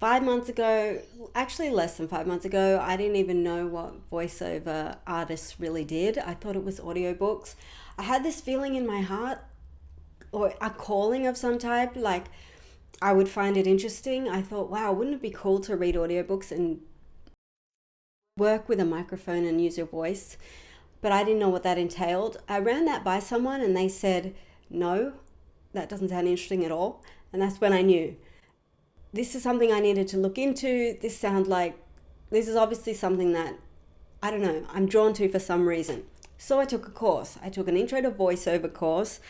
5 months ago, actually less than 5 months ago, I didn't even know what voiceover artists really did. I thought it was audiobooks. I had this feeling in my heart, or a calling of some type, like I would find it interesting. I thought, wow, wouldn't it be cool to read audiobooks and work with a microphone and use your voice? But I didn't know what that entailed. I ran that by someone and they said, no, that doesn't sound interesting at all. And that's when I knew this is something I needed to look into. This is obviously something that, I don't know, I'm drawn to for some reason. So I took a course. I took an intro to voiceover course.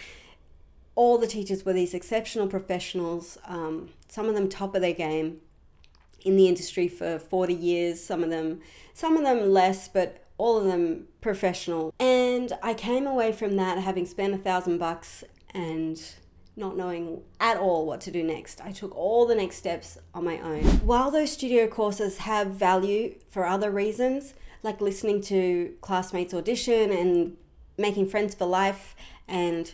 All the teachers were these exceptional professionals, some of them top of their game in the industry for 40 years, some of them less, but all of them professional. And I came away from that having spent $1,000 and not knowing at all what to do next. I took all the next steps on my own. While those studio courses have value for other reasons, like listening to classmates audition and making friends for life and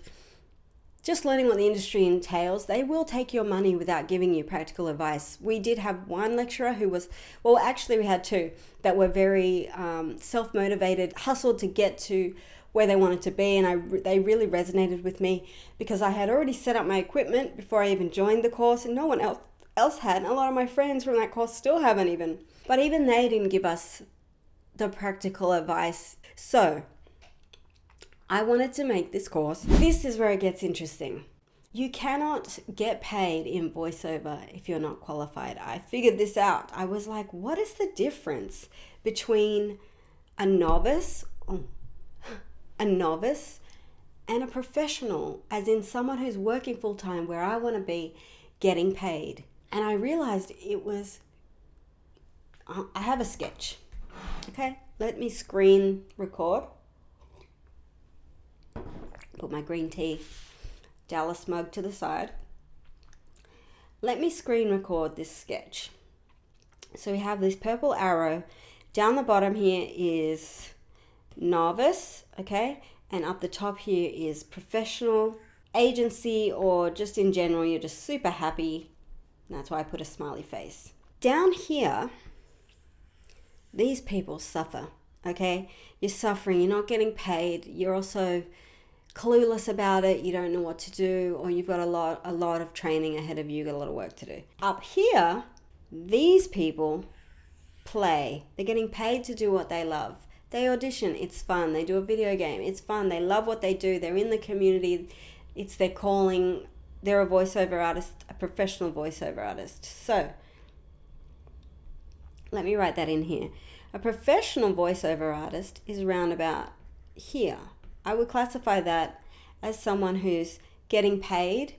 just learning what the industry entails, they will take your money without giving you practical advice. We did have one lecturer who was, well, actually we had two that were very self-motivated, hustled to get to where they wanted to be, and they really resonated with me because I had already set up my equipment before I even joined the course, and no one else had, and a lot of my friends from that course still haven't even. But even they didn't give us the practical advice. So I wanted to make this course. This is where it gets interesting. You cannot get paid in voiceover if you're not qualified. I figured this out. I was like, what is the difference between a novice and a professional, as in someone who's working full time where I want to be getting paid? And I realized I have a sketch. Okay, let me screen record. Put my green tea Dallas mug to the side. Let me screen record this sketch. So we have this purple arrow. Down the bottom here is novice, okay? And up the top here is professional, agency, or just in general, you're just super happy. And that's why I put a smiley face. Down here, these people suffer, okay? You're suffering, you're not getting paid, you're also clueless about it, you don't know what to do, or you've got a lot of training ahead of you, you've got a lot of work to do. Up here, these people play. They're getting paid to do what they love. They audition, it's fun. They do a video game, it's fun. They love what they do. They're in the community. It's their calling. They're a voiceover artist, a professional voiceover artist. So let me write that in here. A professional voiceover artist is around about here. I would classify that as someone who's getting paid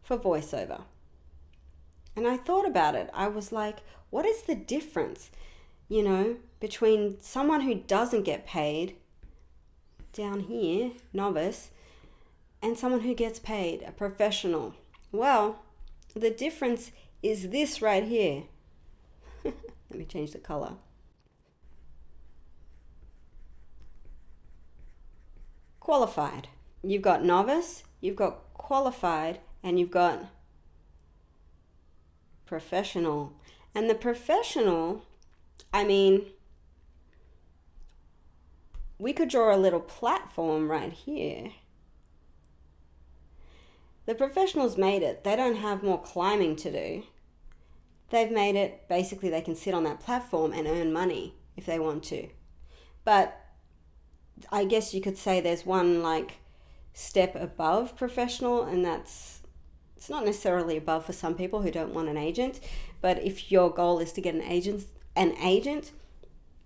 for voiceover. And I thought about it. I was like, what is the difference, between someone who doesn't get paid, down here, novice, and someone who gets paid, a professional? Well, the difference is this right here. Let me change the color. Qualified. You've got novice, you've got qualified, and you've got professional. And the professional, we could draw a little platform right here. The professionals made it. They don't have more climbing to do. They've made it, basically they can sit on that platform and earn money if they want to. But I guess you could say there's one step above professional, and it's not necessarily above for some people who don't want an agent, but if your goal is to get an agent,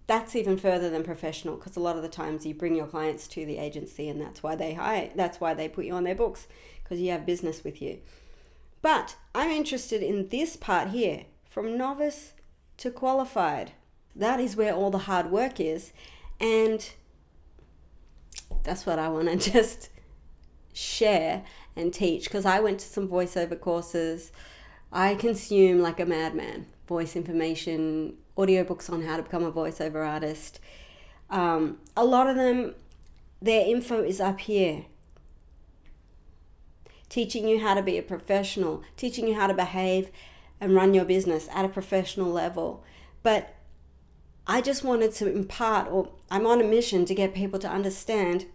that's even further than professional, because a lot of the times you bring your clients to the agency, and that's why they put you on their books, because you have business with you. But I'm interested in this part here, from novice to qualified. That is where all the hard work is, and that's what I want to just share and teach, because I went to some voiceover courses. I consume like a madman voice information, audiobooks on how to become a voiceover artist. A lot of them, their info is up here. Teaching you how to be a professional, teaching you how to behave and run your business at a professional level. But I just wanted to impart, or I'm on a mission to get people to understand,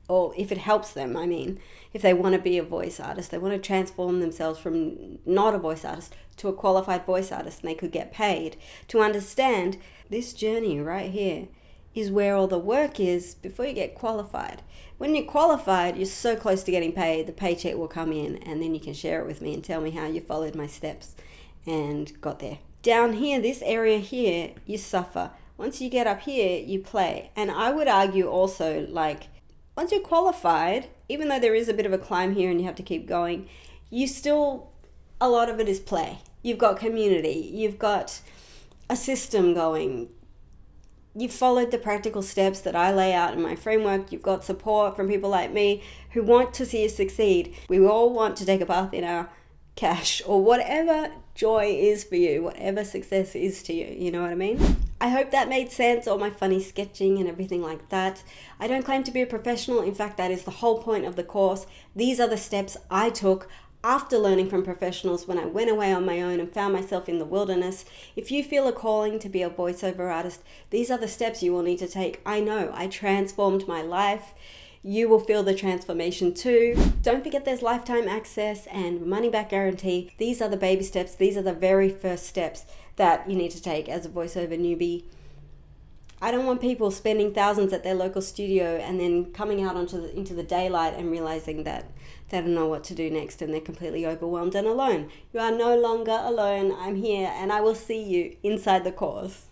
or if it helps them, I mean, if they want to be a voice artist, they want to transform themselves from not a voice artist to a qualified voice artist, and they could get paid, to understand this journey right here is where all the work is before you get qualified. When you're qualified, you're so close to getting paid, the paycheck will come in, and then you can share it with me and tell me how you followed my steps and got there. Down here, this area here, you suffer. Once you get up here, you play. And I would argue also, like, once you're qualified, even though there is a bit of a climb here and you have to keep going, you still, a lot of it is play. You've got community, you've got a system going. You've followed the practical steps that I lay out in my framework. You've got support from people like me who want to see you succeed. We all want to take a bath in our cash, or whatever joy is for you, whatever success is to you. You know what I mean? I hope that made sense, all my funny sketching and everything like that. I don't claim to be a professional. In fact, that is the whole point of the course. These are the steps I took after learning from professionals when I went away on my own and found myself in the wilderness. If you feel a calling to be a voiceover artist, these are the steps you will need to take. I know, I transformed my life. You will feel the transformation too. Don't forget there's lifetime access and money back guarantee. These are the baby steps. These are the very first steps that you need to take as a voiceover newbie. I don't want people spending thousands at their local studio and then coming out into the daylight and realizing that they don't know what to do next and they're completely overwhelmed and alone. You are no longer alone. I'm here and I will see you inside the course.